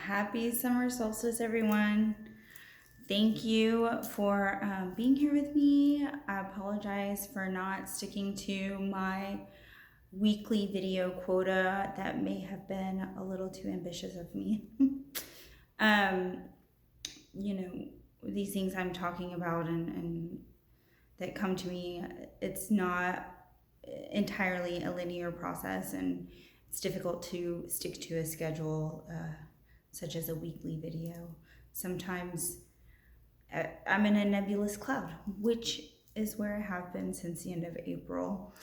Happy summer solstice, everyone. Thank you for being here with me. I apologize for not sticking to my weekly video quota. That may have been a little too ambitious of me. um, these things I'm talking about and that come to me, it's not entirely a linear process, and it's difficult to stick to a schedule such as a weekly video. Sometimes I'm in a nebulous cloud, which is where I have been since the end of April,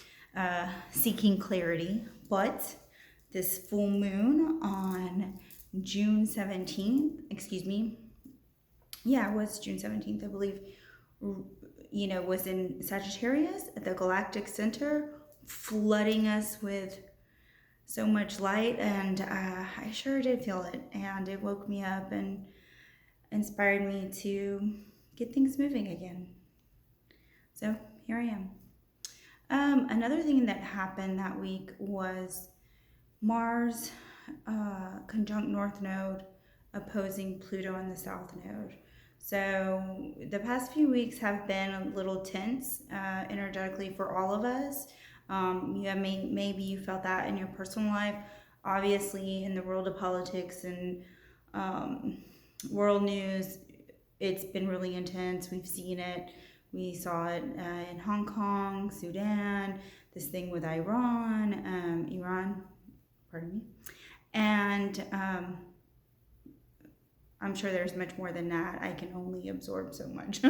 seeking clarity. But this full moon on June 17th, it was June 17th, I believe, was in Sagittarius at the galactic center, flooding us with so much light, and I sure did feel it, and it woke me up and inspired me to get things moving again. So here I am. Another thing that happened that week was Mars conjunct North Node opposing Pluto in the South Node. So the past few weeks have been a little tense energetically for all of us. Maybe you felt that in your personal life. Obviously, in the world of politics and world news, it's been really intense. We've seen it. We saw it in Hong Kong, Sudan, this thing with Iran, pardon me. And I'm sure there's much more than that. I can only absorb so much.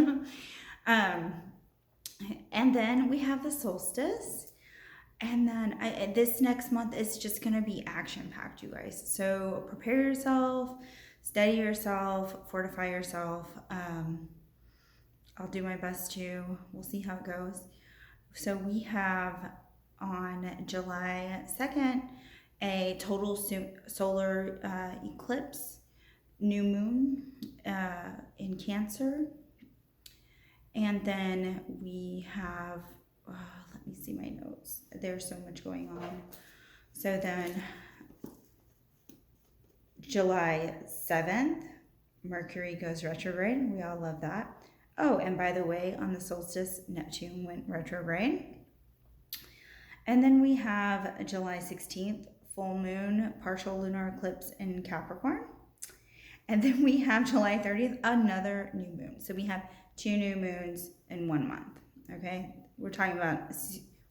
And then we have the solstice. And then this next month is just going to be action-packed, you guys. So prepare yourself, steady yourself, fortify yourself. I'll do my best to. We'll see how it goes. So we have on July 2nd a total solar eclipse, new moon in Cancer. And then we have, let me see my notes. There's so much going on. So then July 7th, Mercury goes retrograde. We all love that. Oh, and by the way, on the solstice, Neptune went retrograde. And then we have July 16th, full moon, partial lunar eclipse in Capricorn. And then we have July 30th, another new moon. So we have 2 new moons in 1 month, okay? We're talking about,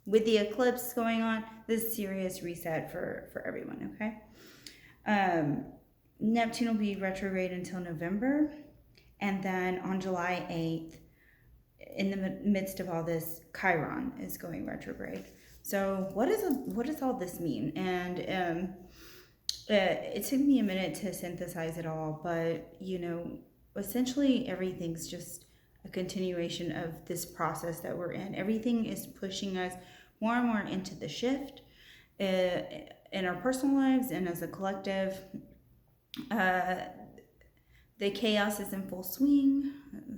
with the eclipse going on, this serious reset for everyone, okay? Neptune will be retrograde until November. And then on July 8th, in the midst of all this, Chiron is going retrograde. So what does all this mean? And it took me a minute to synthesize it all, but essentially everything's just a continuation of this process that we're in. Everything is pushing us more and more into the shift in our personal lives and as a collective. The chaos is in full swing.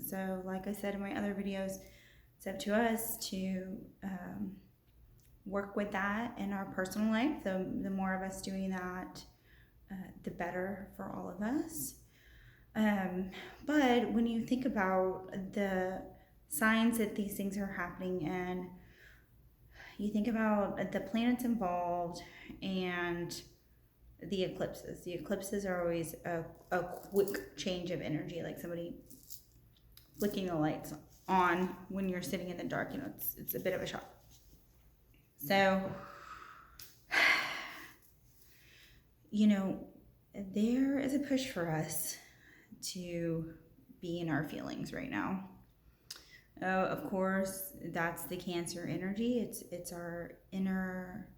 So like I said in my other videos, it's up to us to work with that in our personal life. The more of us doing that, the better for all of us. But when you think about the signs that these things are happening and you think about the planets involved and the eclipses are always a quick change of energy, like somebody flicking the lights on when you're sitting in the dark. It's a bit of a shock. So there is a push for us to be in our feelings right now. Of course, that's the Cancer energy. It's our inner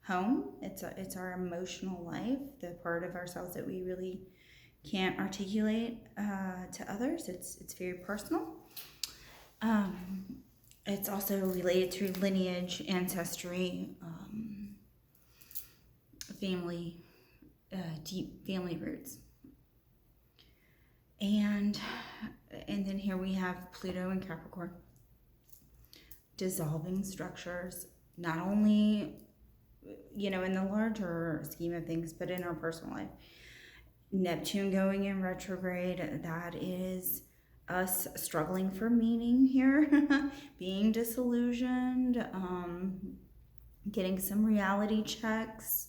home. It's our emotional life, the part of ourselves that we really can't articulate to others. It's very personal. It's also related to lineage, ancestry, family, deep family roots. And then here we have Pluto and Capricorn, dissolving structures, not only in the larger scheme of things, but in our personal life. Neptune going in retrograde, that is us struggling for meaning here, being disillusioned, getting some reality checks.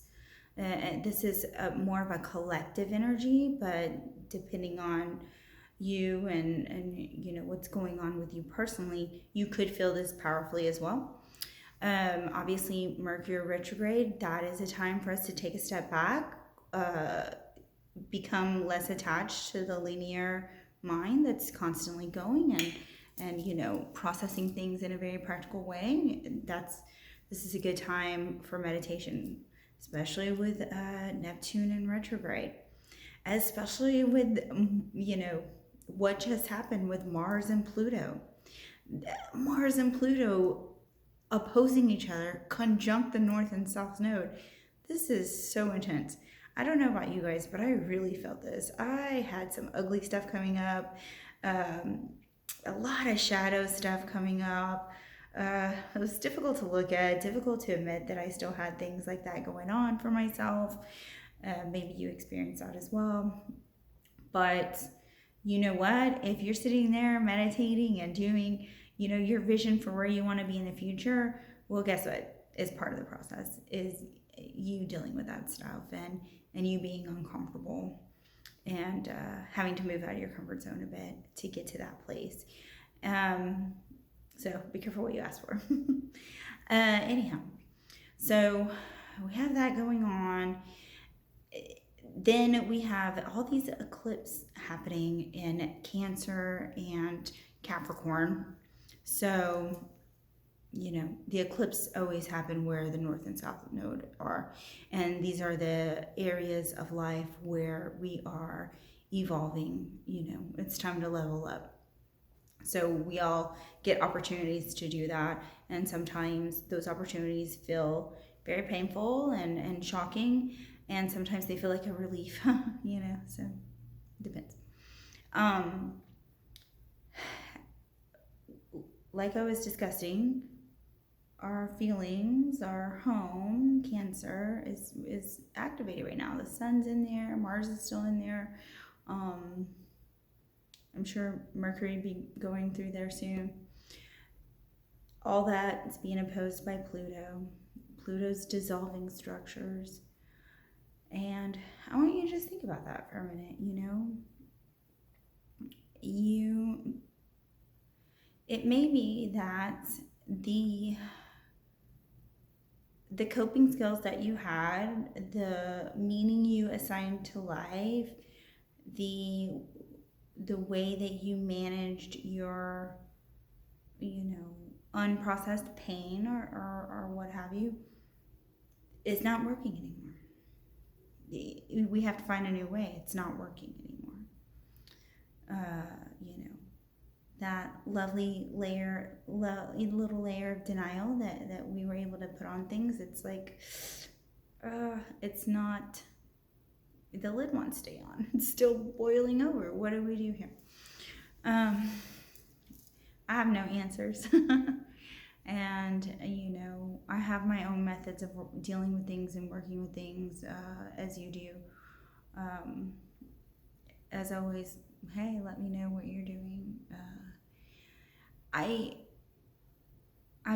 This is more of a collective energy, but depending on you and you know what's going on with you personally, you could feel this powerfully as well. Obviously, Mercury retrograde, that is a time for us to take a step back, become less attached to the linear mind that's constantly going and you know processing things in a very practical way. This is a good time for meditation, especially with Neptune in retrograde, especially with you know what just happened with Mars and Pluto. Mars and Pluto opposing each other, conjunct the North and South Node. This is so intense. I don't know about you guys, but I really felt this. I had some ugly stuff coming up, a lot of shadow stuff coming up. It was difficult to look at, difficult to admit that I still had things like that going on for myself. Maybe you experienced that as well. But you know what? If you're sitting there meditating and doing, you know, your vision for where you want to be in the future, well, guess what? Is part of the process is you dealing with that stuff and you being uncomfortable and having to move out of your comfort zone a bit to get to that place. So be careful what you ask for. Anyhow, so we have that going on. Then we have all these eclipses happening in Cancer and Capricorn. So, you know, the eclipse always happen where the North and South Node are. And these are the areas of life where we are evolving. You know, it's time to level up. So we all get opportunities to do that. And sometimes those opportunities feel very painful and shocking. And sometimes they feel like a relief, you know, so it depends. Like I was discussing, our feelings, our home, Cancer, is activated right now. The sun's in there, Mars is still in there. I'm sure Mercury will be going through there soon. All that is being opposed by Pluto. Pluto's dissolving structures. And I want you to just think about that for a minute, you know. It may be that the coping skills that you had, the meaning you assigned to life, the way that you managed your, you know, unprocessed pain or what have you, is not working anymore. We have to find a new way. It's not working anymore. You know, that lovely little layer of denial that we were able to put on things, it's like, it's not, the lid won't stay on. It's still boiling over. What do we do here? I have no answers. And, you know, I have my own methods of dealing with things and working with things, as you do. As always, hey, let me know what you're doing. I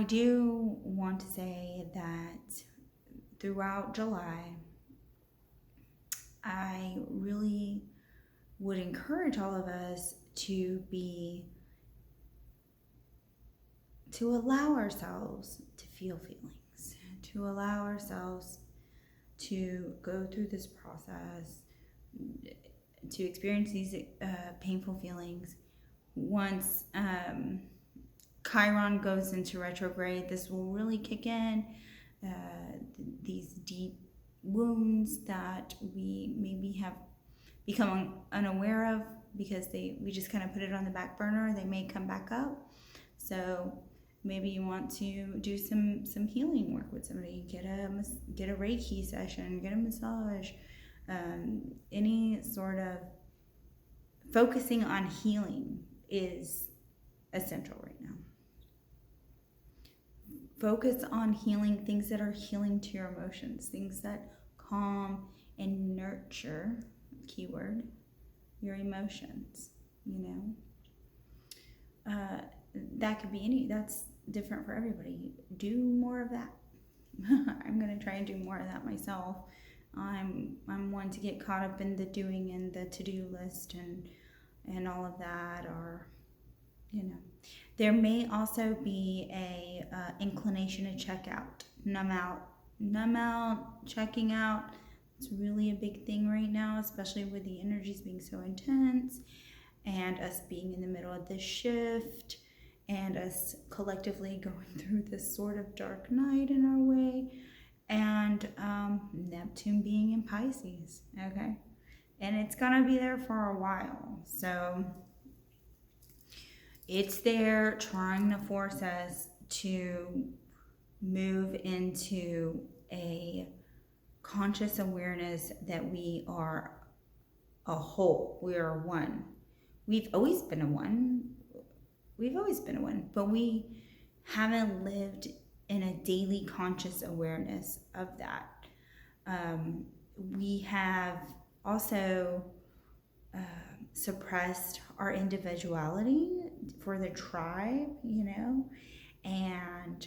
do want to say that throughout July, I really would encourage all of us to allow ourselves to feel feelings, to allow ourselves to go through this process, to experience these painful feelings. Once Chiron goes into retrograde, this will really kick in. These deep wounds that we maybe have become unaware of because we just kind of put it on the back burner, they may come back up. So maybe you want to do some healing work with somebody, get a Reiki session, get a massage, any sort of focusing on healing is essential right now. Focus on healing things that are healing to your emotions, things that calm and nurture keyword, your emotions, that could be that's different for everybody. Do more of that. I'm going to try and do more of that myself. I'm one to get caught up in the doing and the to-do list and all of that, or there may also be a inclination to check out, numb out, checking out. It's really a big thing right now, especially with the energies being so intense and us being in the middle of this shift and us collectively going through this sort of dark night in our way, and Neptune being in Pisces, okay? And it's gonna be there for a while, so it's there trying to force us to move into a conscious awareness that we are a whole, we are one. We've always been a one, but we haven't lived in a daily conscious awareness of that. We have also suppressed our individuality for the tribe, and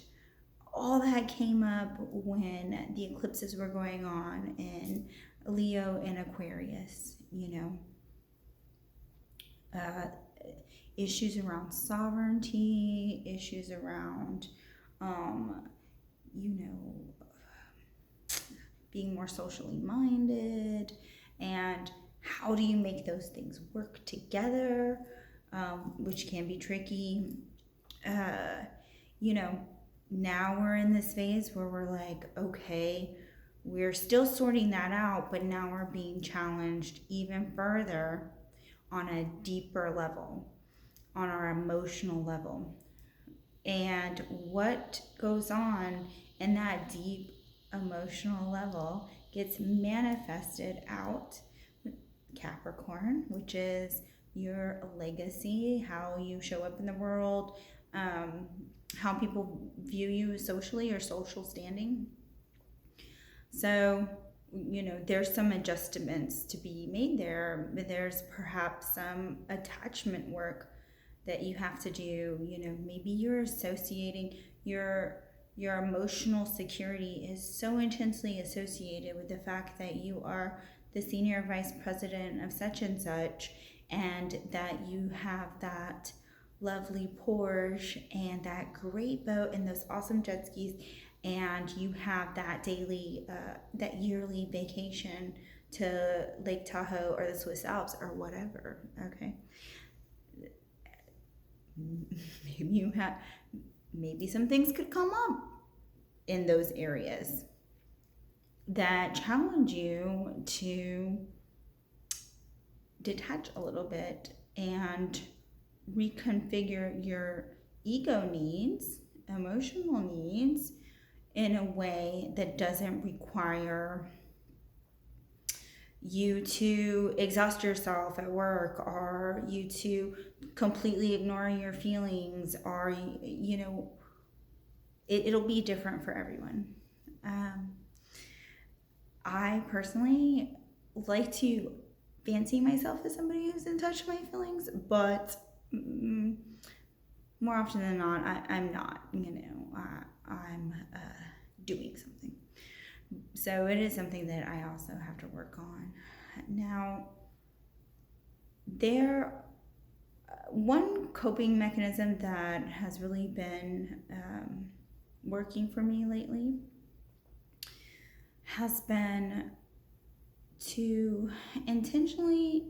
all that came up when the eclipses were going on in Leo and Aquarius, issues around sovereignty, issues around, being more socially minded, and how do you make those things work together, which can be tricky. Now we're in this phase where we're like, okay, we're still sorting that out, but now we're being challenged even further on a deeper level, on our emotional level. And what goes on in that deep emotional level gets manifested out with Capricorn, which is your legacy, how you show up in the world, how people view you socially or social standing. So, there's some adjustments to be made there, but there's perhaps some attachment work that you have to do. Maybe you're associating your emotional security is so intensely associated with the fact that you are the senior vice president of such and such, and that you have that lovely Porsche and that great boat and those awesome jet skis, and you have that that yearly vacation to Lake Tahoe or the Swiss Alps or whatever, okay? Maybe some things could come up in those areas that challenge you to detach a little bit and reconfigure your ego needs, emotional needs, in a way that doesn't require you to exhaust yourself at work, or you to completely ignore your feelings, or it'll be different for everyone. I personally like to fancy myself as somebody who's in touch with my feelings, but more often than not, I'm not. I'm doing something. So it is something that I also have to work on. Now, one coping mechanism that has really been working for me lately has been to intentionally,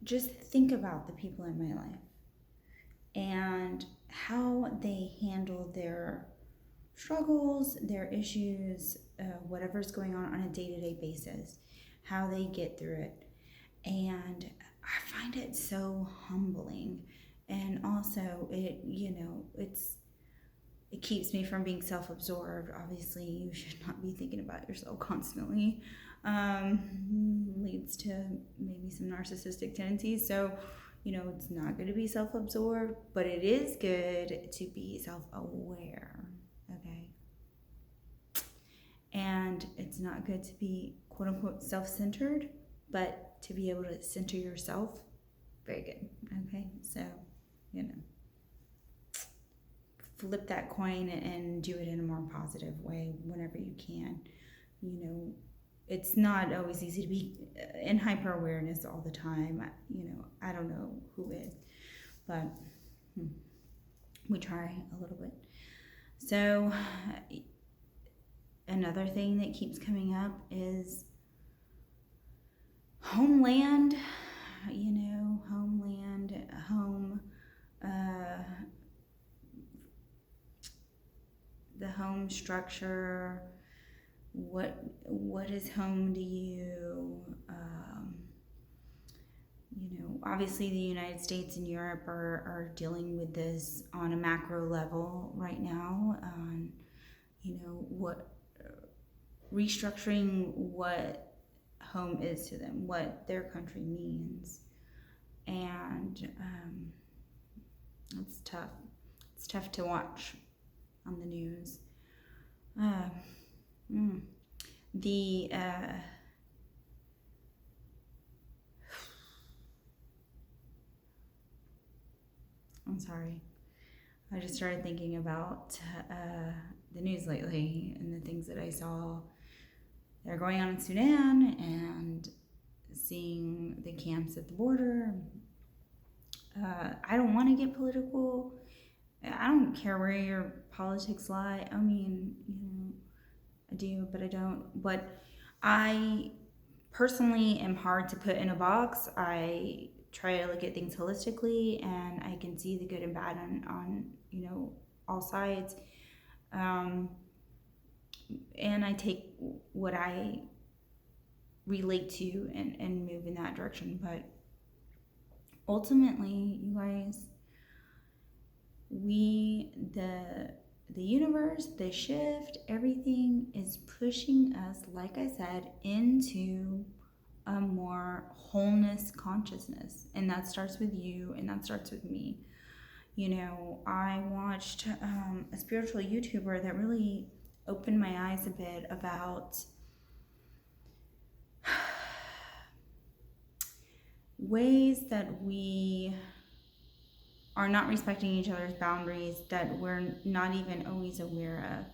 just think about the people in my life and how they handle their struggles, their issues, whatever's going on a day-to-day basis, how they get through it. And I find it so humbling. And also it keeps me from being self-absorbed. Obviously, you should not be thinking about yourself constantly. Leads to maybe some narcissistic tendencies. So, it's not good to be self-absorbed, but it is good to be self-aware, okay? And it's not good to be quote unquote self-centered, but to be able to center yourself, very good. Okay, so flip that coin and do it in a more positive way whenever you can. It's not always easy to be in hyper awareness all the time. I don't know who is, but we try a little bit. So another thing that keeps coming up is homeland, home, the home structure. What is home to you? Obviously the United States and Europe are dealing with this on a macro level right now. What restructuring what home is to them, what their country means, and it's tough. It's tough to watch on the news. I'm sorry. I just started thinking about the news lately and the things that I saw that are going on in Sudan, and seeing the camps at the border. I don't want to get political. I don't care where your politics lie. I mean, I do, but I don't. But I personally am hard to put in a box. I try to look at things holistically, and I can see the good and bad on all sides. And I take what I relate to and move in that direction. But ultimately, you guys, the universe, the shift, everything is pushing us, like I said, into a more wholeness consciousness. And that starts with you, and that starts with me. I watched a spiritual YouTuber that really opened my eyes a bit about ways that we are not respecting each other's boundaries, that we're not even always aware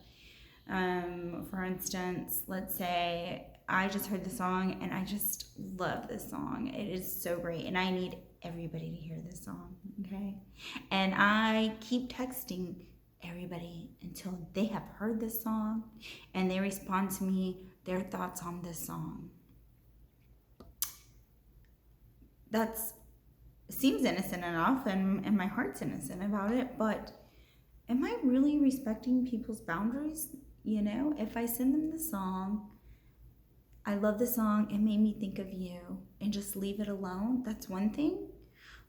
of. For instance, let's say I just heard the song and I just love this song. It is so great, and I need everybody to hear this song, okay? And I keep texting everybody until they have heard this song and they respond to me their thoughts on this song. That seems innocent enough, and my heart's innocent about it, but am I really respecting people's boundaries? If I send them the song, I love the song, it made me think of you, and just leave it alone, that's one thing.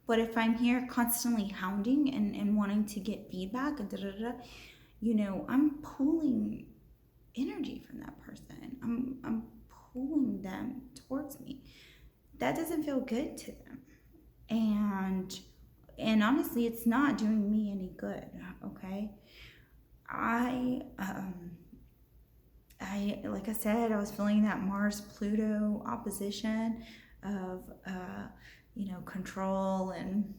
But if I'm here constantly hounding and wanting to get feedback, I'm pulling energy from that person. I'm pulling them towards me. That doesn't feel good to them. And honestly, it's not doing me any good, okay? I like I said, I was feeling that Mars-Pluto opposition of control and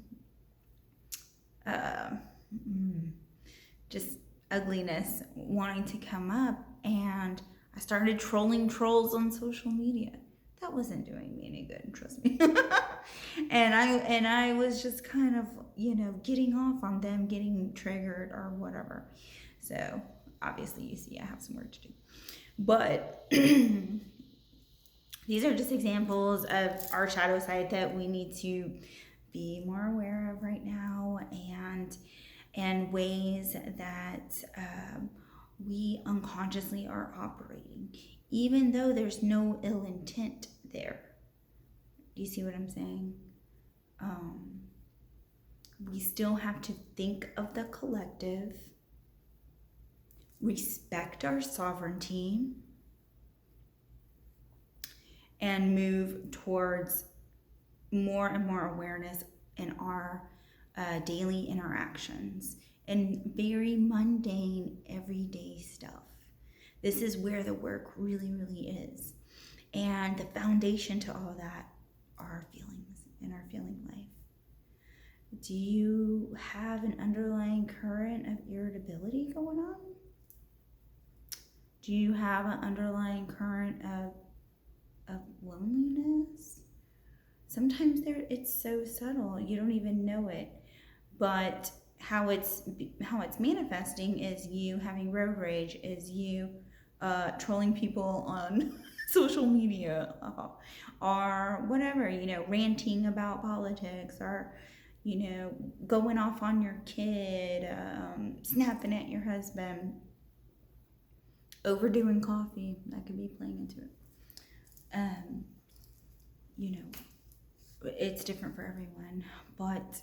just ugliness wanting to come up, and I started trolling trolls on social media. That wasn't doing me any good, trust me. and I was just kind of getting off on them, getting triggered or whatever. So obviously you see I have some work to do, but these are just examples of our shadow side that we need to be more aware of right now, and ways that we unconsciously are operating, even though there's no ill intent there. Do you see what I'm saying? We still have to think of the collective, respect our sovereignty, and move towards more and more awareness in our daily interactions and very mundane, everyday stuff. This is where the work really, really is. And the foundation to all of that are our feelings and our feeling life. Do you have an underlying current of irritability going on? Do you have an underlying current of loneliness? Sometimes it's so subtle you don't even know it, but how it's manifesting is you having road rage, is you trolling people on social media, or whatever, ranting about politics, or going off on your kid, snapping at your husband, overdoing coffee. That could be playing into it. It's different for everyone, but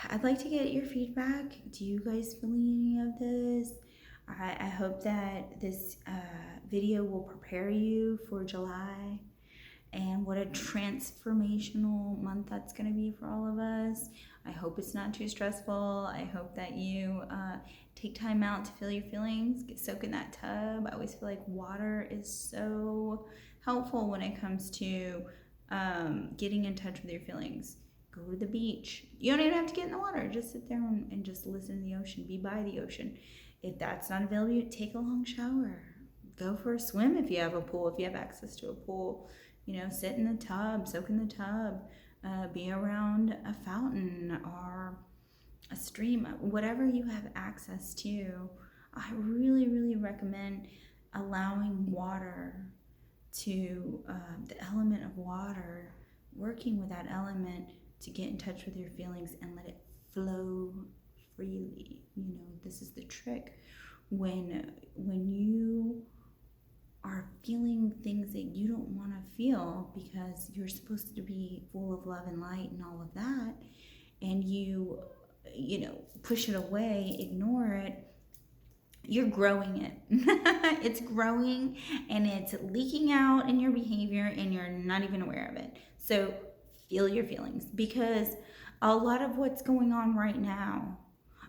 I'd like to get your feedback. Do you guys feel any of this? I hope that this video will prepare you for July and what a transformational month that's going to be for all of us. I hope it's not too stressful. I hope that you take time out to feel your feelings, get soaked in that tub. I always feel like water is so helpful when it comes to getting in touch with your feelings. Go to the beach. You don't even have to get in the water. Just sit there and just listen to the ocean. Be by the ocean. If that's not available, take a long shower. Go for a swim if you have a pool, if you have access to a pool. Sit in the tub, soak in the tub, be around a fountain or a stream, whatever you have access to. I really, really recommend allowing water to, the element of water, working with that element to get in touch with your feelings and let it flow freely. This is the trick. When you are feeling things that you don't want to feel because you're supposed to be full of love and light and all of that, and you push it away, ignore it, you're growing it. It's growing and it's leaking out in your behavior and you're not even aware of it. So feel your feelings, because a lot of what's going on right now,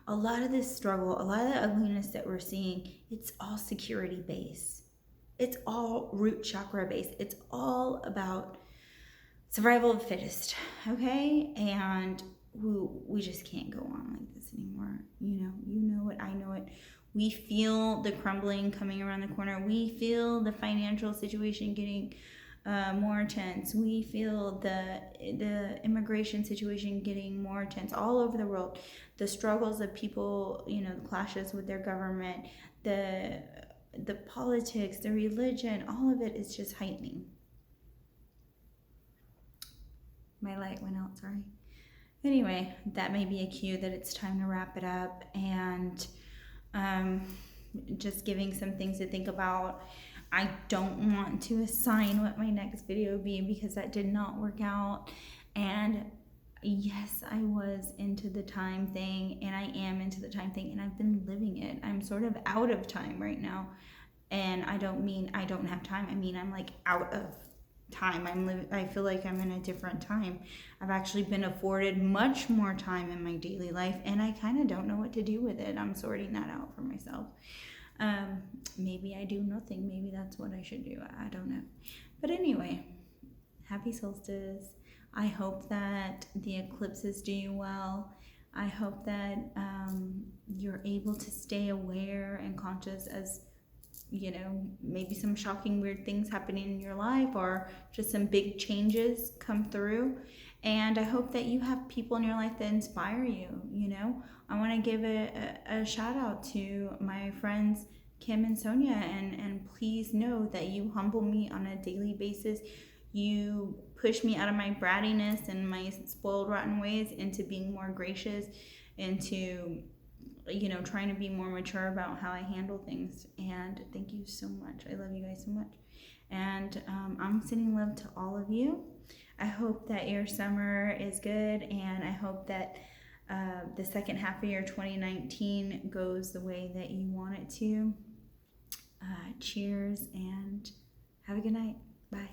a lot of this struggle, a lot of the ugliness that we're seeing, it's all security based. It's all root chakra based. It's all about survival of the fittest, okay? And we just can't go on like this anymore. You know it, I know it. We feel the crumbling coming around the corner. We feel the financial situation getting more intense. We feel the immigration situation getting more intense all over the world. The struggles of people, the clashes with their government, the politics, the religion, all of it is just heightening. My light went out, sorry. Anyway, that may be a cue that it's time to wrap it up, and just giving some things to think about. I don't want to assign what my next video will be because that did not work out. And yes, I was into the time thing, and I am into the time thing, and I've been living it. I'm sort of out of time right now. And I don't mean I don't have time. I mean, I'm like out of time. I feel like I'm in a different time. I've actually been afforded much more time in my daily life, and I kind of don't know what to do with it. I'm sorting that out for myself. Maybe I do nothing. Maybe that's what I should do. I don't know. But anyway, happy solstice. I hope that the eclipses do you well. I hope that you're able to stay aware and conscious as maybe some shocking, weird things happening in your life, or just some big changes come through. And I hope that you have people in your life that inspire you. I want to give a shout out to my friends Kim and Sonia, and please know that you humble me on a daily basis. You push me out of my brattiness and my spoiled, rotten ways into being more gracious, into trying to be more mature about how I handle things. And thank you so much. I love you guys so much. And I'm sending love to all of you. I hope that your summer is good, and I hope that the second half of your 2019 goes the way that you want it to. Cheers, and have a good night. Bye.